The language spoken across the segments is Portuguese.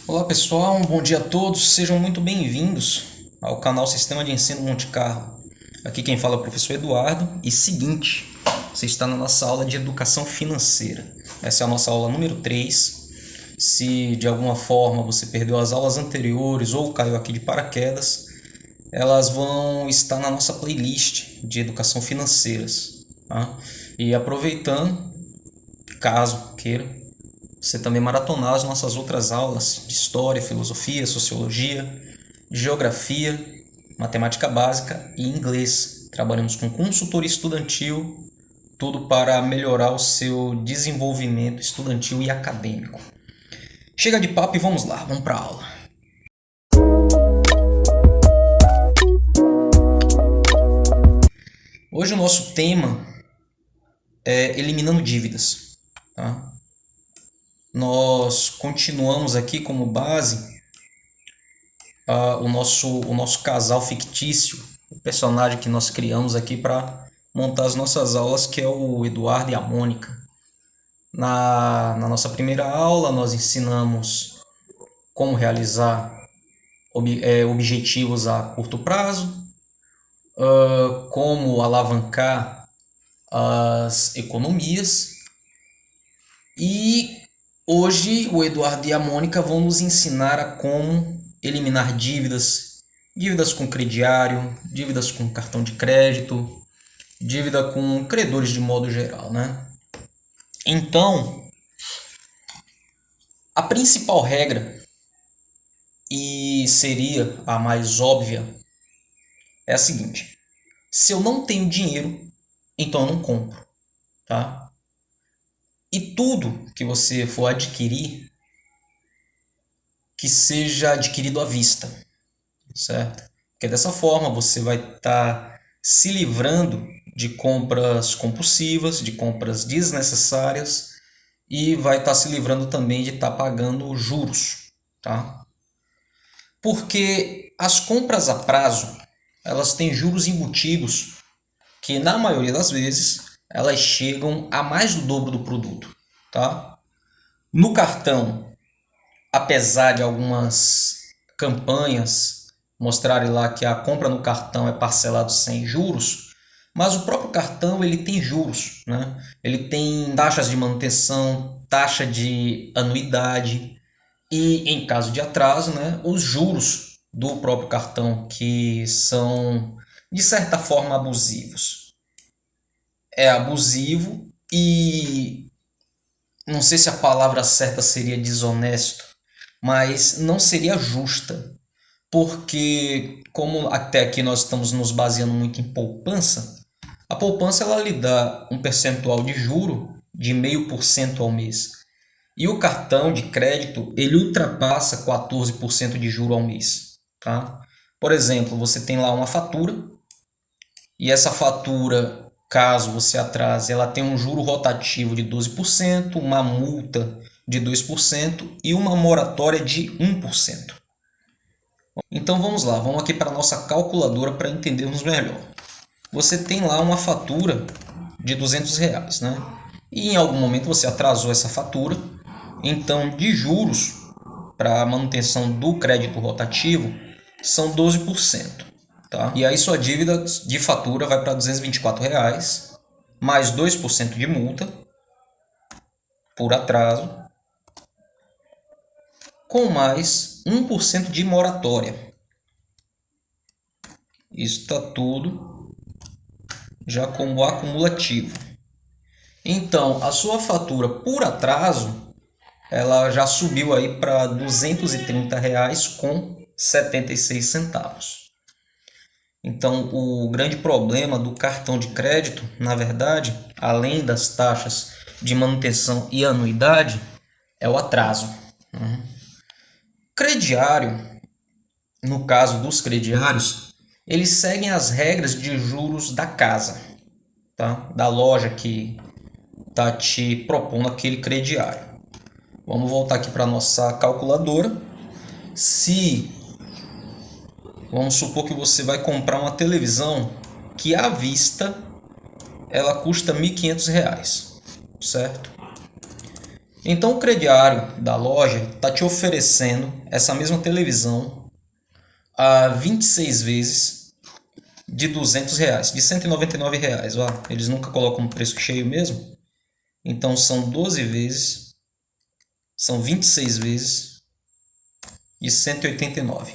Olá pessoal, um bom dia a todos, sejam muito bem-vindos ao canal Sistema de Ensino Monte Carlo. Aqui quem fala é o professor Eduardo e seguinte, você está na nossa aula de Educação Financeira. Essa é a nossa aula número 3. Se de alguma forma você perdeu as aulas anteriores ou caiu aqui de paraquedas, elas vão estar na nossa playlist de Educação Financeiras. Tá? E aproveitando, caso queira, você também maratonar as nossas outras aulas de História, Filosofia, Sociologia, Geografia, Matemática Básica e Inglês. Trabalhamos com consultoria estudantil, tudo para melhorar o seu desenvolvimento estudantil e acadêmico. Chega de papo e vamos lá, vamos para a aula. Hoje o nosso tema é eliminando dívidas. Tá? Nós continuamos aqui como base o nosso casal fictício, o personagem que nós criamos aqui para montar as nossas aulas, que é o Eduardo e a Mônica. Na nossa primeira aula, nós ensinamos como realizar objetivos a curto prazo, como alavancar as economias. E hoje o Eduardo e a Mônica vão nos ensinar a como eliminar dívidas, dívidas com crediário, dívidas com cartão de crédito, dívida com credores de modo geral, né? Então, a principal regra, e seria a mais óbvia, é a seguinte: se eu não tenho dinheiro, então eu não compro, tá? E tudo que você for adquirir, que seja adquirido à vista, certo? Porque dessa forma você vai estar se livrando de compras compulsivas, de compras desnecessárias e vai estar se livrando também de estar pagando juros, tá? Porque as compras a prazo, elas têm juros embutidos que na maioria das vezes elas chegam a mais do dobro do produto, tá? No cartão, apesar de algumas campanhas mostrarem lá que a compra no cartão é parcelado sem juros, mas o próprio cartão ele tem juros, né? Ele tem taxas de manutenção, taxa de anuidade e, em caso de atraso, né, os juros do próprio cartão, que são de certa forma abusivos. É abusivo e não sei se a palavra certa seria desonesto, mas não seria justa, porque como até aqui nós estamos nos baseando muito em poupança, a poupança ela lhe dá um percentual de juro de 0,5% ao mês. E o cartão de crédito, ele ultrapassa 14% de juro ao mês, tá? Por exemplo, você tem lá uma fatura e essa fatura, caso você atrase, ela tem um juro rotativo de 12%, uma multa de 2% e uma moratória de 1%. Então vamos lá, vamos aqui para a nossa calculadora para entendermos melhor. Você tem lá uma fatura de R$ 200, né? E em algum momento você atrasou essa fatura, então de juros para a manutenção do crédito rotativo são 12%. Tá? E aí sua dívida de fatura vai para R$ 224, mais 2% de multa por atraso, com mais 1% de moratória. Isso está tudo já como acumulativo. Então, a sua fatura por atraso, ela já subiu aí para R$ 230,76. Então, o grande problema do cartão de crédito, na verdade, além das taxas de manutenção e anuidade, é o atraso. Crediário, no caso dos crediários, eles seguem as regras de juros da casa, tá? Da loja que está te propondo aquele crediário. Vamos voltar aqui para a nossa calculadora. Se vamos supor que você vai comprar uma televisão que à vista ela custa R$ 1.500, certo? Então o crediário da loja está te oferecendo essa mesma televisão a 26 vezes de R$ 200, de R$ 199. Ó. Eles nunca colocam um preço cheio mesmo. Então são 12 vezes, são 26 vezes de 189.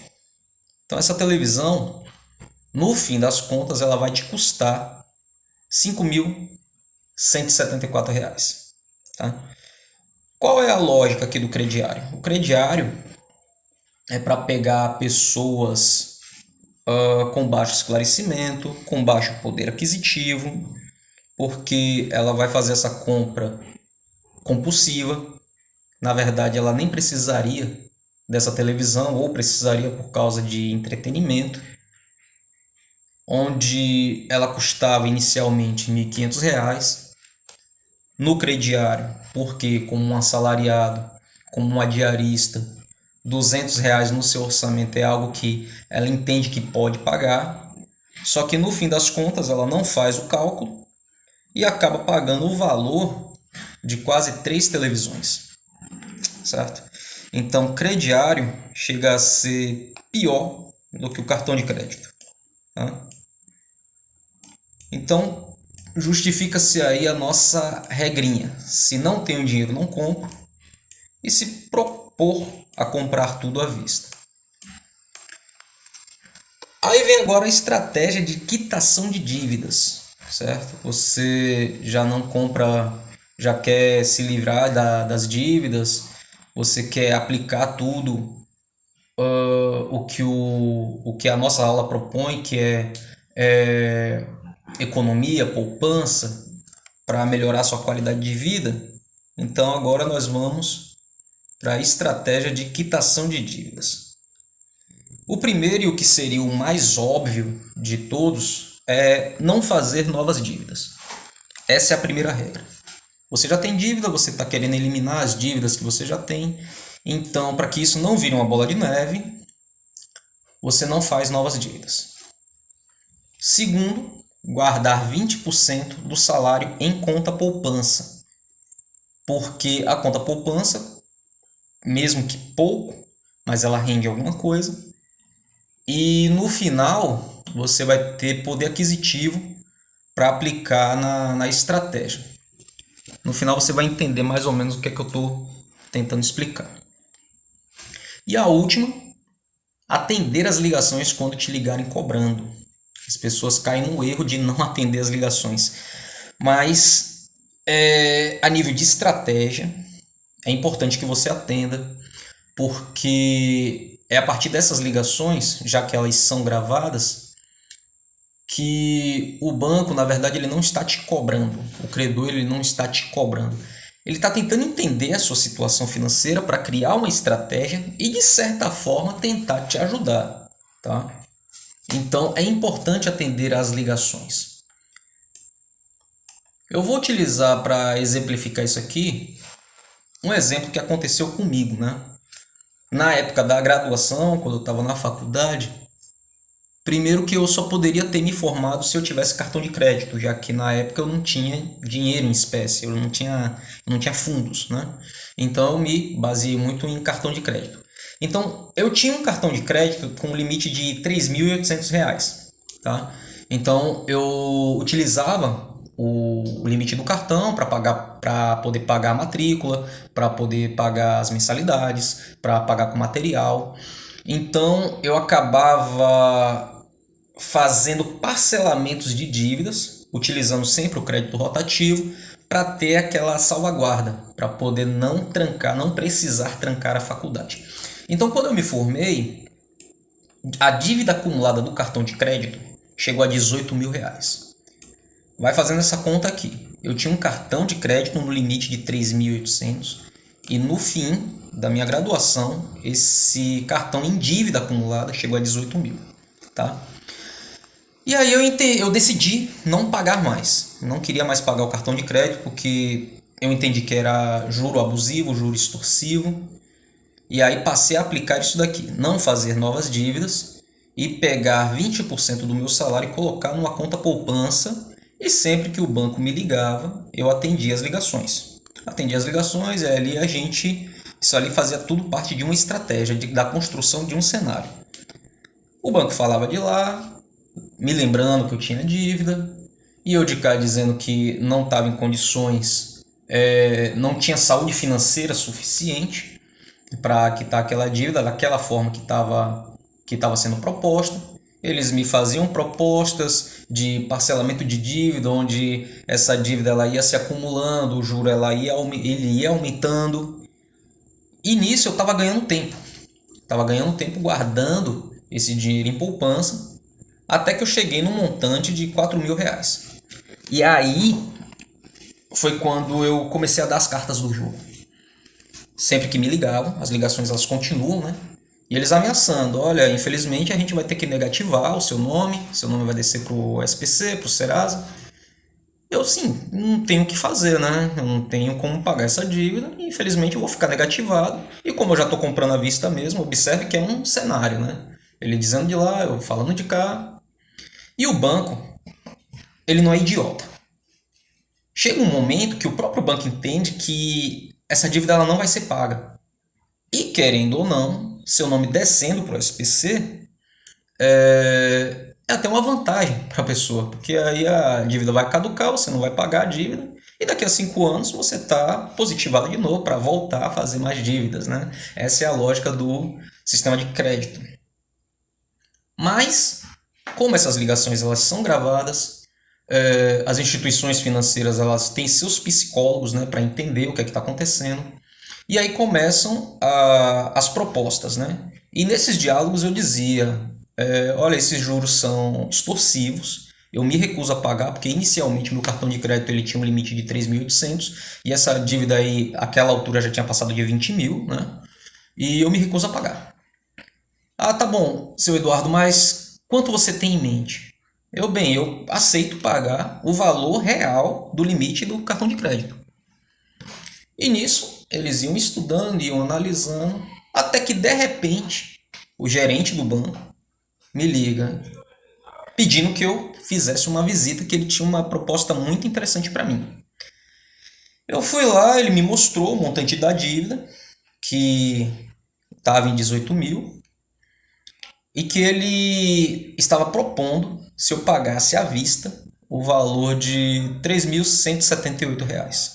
Então essa televisão, no fim das contas, ela vai te custar R$ 5.174. Tá? Qual é a lógica aqui do crediário? O crediário é para pegar pessoas com baixo esclarecimento, com baixo poder aquisitivo, porque ela vai fazer essa compra compulsiva. Na verdade, ela nem precisaria dessa televisão ou precisaria por causa de entretenimento, onde ela custava inicialmente R$ 1.500 no crediário, porque como um assalariado, como uma diarista, R$ 200 no seu orçamento é algo que ela entende que pode pagar, só que no fim das contas ela não faz o cálculo e acaba pagando o valor de quase 3 televisões, certo? Então, crediário chega a ser pior do que o cartão de crédito. Tá? Então, justifica-se aí a nossa regrinha. Se não tenho dinheiro, não compro. E se propor a comprar tudo à vista. Aí vem agora a estratégia de quitação de dívidas, certo? Você já não compra, já quer se livrar das dívidas, você quer aplicar tudo o que a nossa aula propõe, que é economia, poupança, para melhorar sua qualidade de vida. Então agora nós vamos para a estratégia de quitação de dívidas. O primeiro e o que seria o mais óbvio de todos é não fazer novas dívidas. Essa é a primeira regra. Você já tem dívida, você está querendo eliminar as dívidas que você já tem. Então, para que isso não vire uma bola de neve, você não faz novas dívidas. Segundo, guardar 20% do salário em conta poupança. Porque a conta poupança, mesmo que pouco, mas ela rende alguma coisa. E no final, você vai ter poder aquisitivo para aplicar na estratégia. No final, você vai entender mais ou menos o que é que eu estou tentando explicar. E a última, atender as ligações quando te ligarem cobrando. As pessoas caem no erro de não atender as ligações. Mas, a nível de estratégia, é importante que você atenda, porque é a partir dessas ligações, já que elas são gravadas, que o banco, na verdade, ele não está te cobrando. O credor, ele não está te cobrando. Ele está tentando entender a sua situação financeira para criar uma estratégia e, de certa forma, tentar te ajudar. Tá? Então, é importante atender às ligações. Eu vou utilizar para exemplificar isso aqui um exemplo que aconteceu comigo, né? Na época da graduação, quando eu estava na faculdade, primeiro que eu só poderia ter me formado se eu tivesse cartão de crédito, já que na época eu não tinha dinheiro em espécie, eu não tinha fundos, né? Então eu me baseei muito em cartão de crédito. Então eu tinha um cartão de crédito com um limite de R$ 3.800, tá? Então eu utilizava o limite do cartão para poder pagar a matrícula, para poder pagar as mensalidades, para pagar com material. Então eu acabava fazendo parcelamentos de dívidas, utilizando sempre o crédito rotativo para ter aquela salvaguarda, para poder não trancar, não precisar trancar a faculdade. Então, quando eu me formei, a dívida acumulada do cartão de crédito chegou a R$ 18.000. Vai fazendo essa conta aqui. Eu tinha um cartão de crédito no limite de 3.800 e no fim da minha graduação, esse cartão em dívida acumulada chegou a 18.000, tá? E aí eu decidi não pagar mais. Não queria mais pagar o cartão de crédito porque eu entendi que era juro abusivo, juro extorsivo. E aí passei a aplicar isso daqui. Não fazer novas dívidas e pegar 20% do meu salário e colocar numa conta poupança. E sempre que o banco me ligava, eu atendia as ligações. atendia as ligações, e ali isso ali fazia tudo parte de uma estratégia, da construção de um cenário. O banco falava de lá, me lembrando que eu tinha dívida, e eu de cá dizendo que não estava em condições, não tinha saúde financeira suficiente para quitar aquela dívida daquela forma que estava sendo proposta. Eles me faziam propostas de parcelamento de dívida, onde essa dívida ela ia se acumulando, o juro ele ia aumentando. E nisso eu estava ganhando tempo. Estava ganhando tempo guardando esse dinheiro em poupança, até que eu cheguei num montante de R$ 4.000. E aí foi quando eu comecei a dar as cartas do jogo. Sempre que me ligavam, as ligações elas continuam, né? E eles ameaçando, olha, infelizmente a gente vai ter que negativar o seu nome vai descer pro SPC, pro Serasa. Eu sim, não tenho o que fazer, né? Eu não tenho como pagar essa dívida, e infelizmente eu vou ficar negativado. E como eu já estou comprando à vista mesmo, observe que é um cenário, né? Ele dizendo de lá, eu falando de cá. E o banco, ele não é idiota. Chega um momento que o próprio banco entende que essa dívida ela não vai ser paga. E querendo ou não, seu nome descendo para o SPC é até uma vantagem para a pessoa, porque aí a dívida vai caducar, você não vai pagar a dívida, e daqui a 5 anos você está positivado de novo para voltar a fazer mais dívidas, né? Essa é a lógica do sistema de crédito. Mas, como essas ligações elas são gravadas, as instituições financeiras elas têm seus psicólogos, né, para entender o que é que está acontecendo. E aí começam as propostas, né? E nesses diálogos eu dizia, olha, esses juros são extorsivos, eu me recuso a pagar, porque inicialmente meu cartão de crédito ele tinha um limite de 3.800 e essa dívida aí, àquela altura já tinha passado de 20 mil, né? E eu me recuso a pagar. Ah, tá bom, seu Eduardo, mas quanto você tem em mente? Eu aceito pagar o valor real do limite do cartão de crédito. E nisso, eles iam estudando, iam analisando, até que de repente, o gerente do banco me liga pedindo que eu fizesse uma visita, que ele tinha uma proposta muito interessante para mim. Eu fui lá, ele me mostrou o montante da dívida, que estava em 18 mil, e que ele estava propondo, se eu pagasse à vista, o valor de R$ 3.178.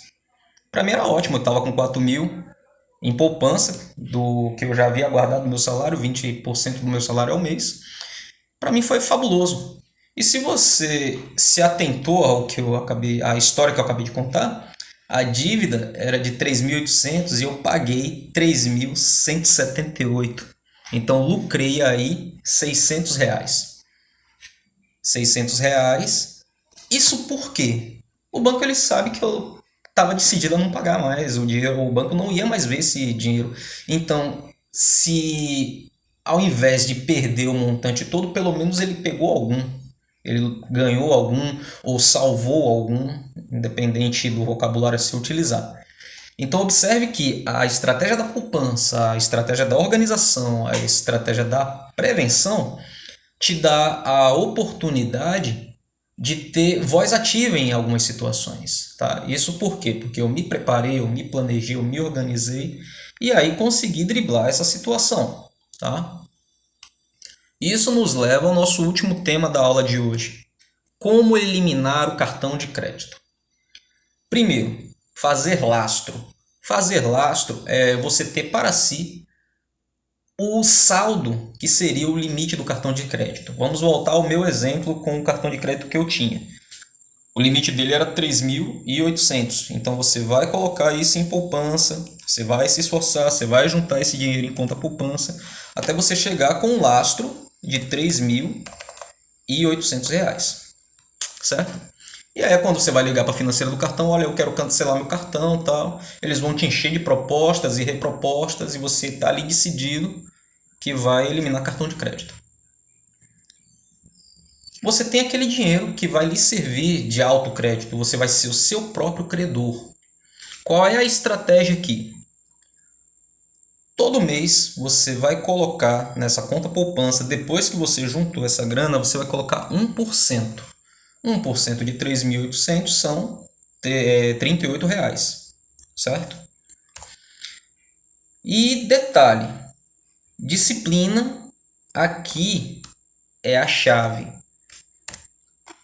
Para mim era ótimo, eu estava com 4 mil em poupança, do que eu já havia guardado no meu salário, 20% do meu salário ao mês. Para mim foi fabuloso. E se você se atentou à história que eu acabei de contar, a dívida era de 3.800 e eu paguei 3.178. Então lucrei aí R$ 600. R$ 600. Isso por quê? O banco ele sabe que eu estava decidido a não pagar mais o dinheiro, o banco não ia mais ver esse dinheiro. Então, se ao invés de perder o montante todo, pelo menos ele pegou algum, ele ganhou algum ou salvou algum, independente do vocabulário a se utilizar. Então, observe que a estratégia da poupança, a estratégia da organização, a estratégia da prevenção te dá a oportunidade de ter voz ativa em algumas situações, tá? Isso por quê? Porque eu me preparei, eu me planejei, eu me organizei e aí consegui driblar essa situação, tá? Isso nos leva ao nosso último tema da aula de hoje. Como eliminar o cartão de crédito? Primeiro, fazer lastro. Fazer lastro é você ter para si o saldo que seria o limite do cartão de crédito. Vamos voltar ao meu exemplo com o cartão de crédito que eu tinha. O limite dele era 3.800. Então você vai colocar isso em poupança, você vai se esforçar, você vai juntar esse dinheiro em conta poupança, até você chegar com um lastro de R$ 3.800. Certo? E aí quando você vai ligar para a financeira do cartão, olha, eu quero cancelar meu cartão, tal, eles vão te encher de propostas e repropostas e você está ali decidido que vai eliminar cartão de crédito. Você tem aquele dinheiro que vai lhe servir de autocrédito, você vai ser o seu próprio credor. Qual é a estratégia aqui? Todo mês você vai colocar nessa conta poupança, depois que você juntou essa grana, você vai colocar 1%. 1% de 3.800 são R$ 38. certo? E detalhe, disciplina aqui é a chave.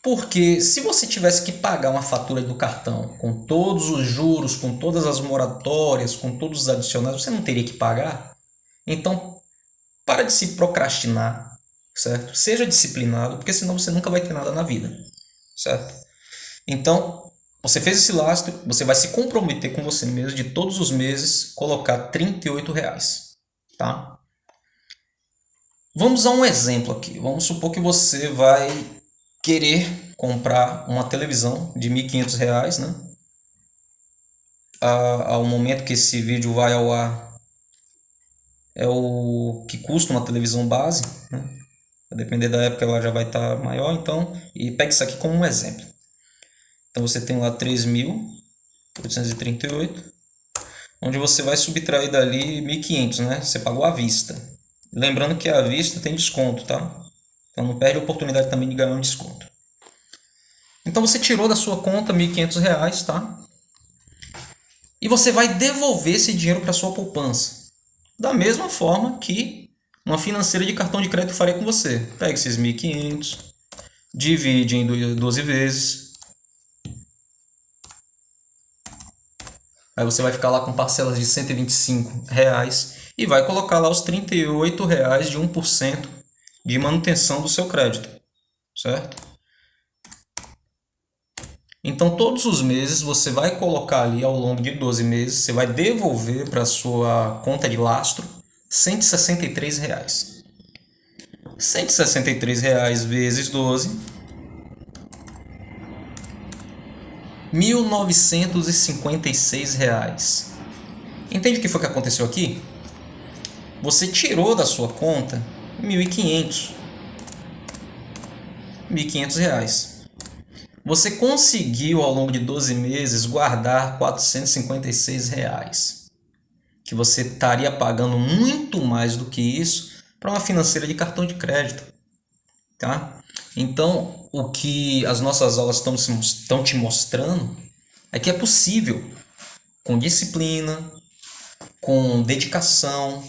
Porque se você tivesse que pagar uma fatura do cartão com todos os juros, com todas as moratórias, com todos os adicionais, você não teria que pagar. Então, para de se procrastinar, certo? Seja disciplinado, porque senão você nunca vai ter nada na vida, certo? Então, você fez esse lastro, você vai se comprometer com você mesmo de todos os meses colocar R$ 38, tá? Vamos a um exemplo aqui. Vamos supor que você vai querer comprar uma televisão de R$ 1.500, né? Ao momento que esse vídeo vai ao ar, é o que custa uma televisão base, né? Vai depender da época, ela já vai estar maior, então, e pega isso aqui como um exemplo. Então você tem lá 3.838, onde você vai subtrair dali 1.500, né? Você pagou à vista. Lembrando que à vista tem desconto, tá? Então não perde a oportunidade também de ganhar um desconto. Então você tirou da sua conta R$ 1.500, tá? E você vai devolver esse dinheiro para sua poupança. Da mesma forma que uma financeira de cartão de crédito faria com você. Pega esses 1.500, divide em 12 vezes. Aí você vai ficar lá com parcelas de R$ 125 e vai colocar lá os R$ 38 de 1% de manutenção do seu crédito, certo? Então, todos os meses você vai colocar ali ao longo de 12 meses, você vai devolver para a sua conta de lastro R$ 163. R$ 163 vezes 12, R$ 1.956. Entende o que foi que aconteceu aqui? Você tirou da sua conta R$ 1.500. Você conseguiu ao longo de 12 meses guardar R$ 456, que você estaria pagando muito mais do que isso para uma financeira de cartão de crédito, tá? Então, o que as nossas aulas estão te mostrando é que é possível, com disciplina, com dedicação,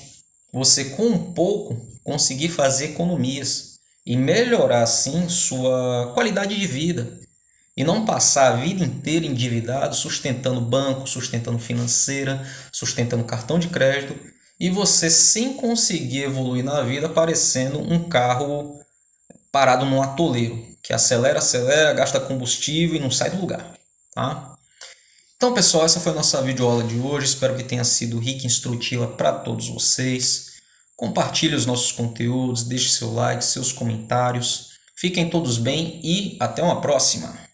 você com um pouco conseguir fazer economias e melhorar assim sua qualidade de vida. E não passar a vida inteira endividado, sustentando banco, sustentando financeira, sustentando cartão de crédito, e você sem conseguir evoluir na vida, parecendo um carro parado num atoleiro, que acelera, gasta combustível e não sai do lugar, tá? Então, pessoal, essa foi a nossa videoaula de hoje. Espero que tenha sido rica e instrutiva para todos vocês. Compartilhe os nossos conteúdos, deixe seu like, seus comentários. Fiquem todos bem e até uma próxima!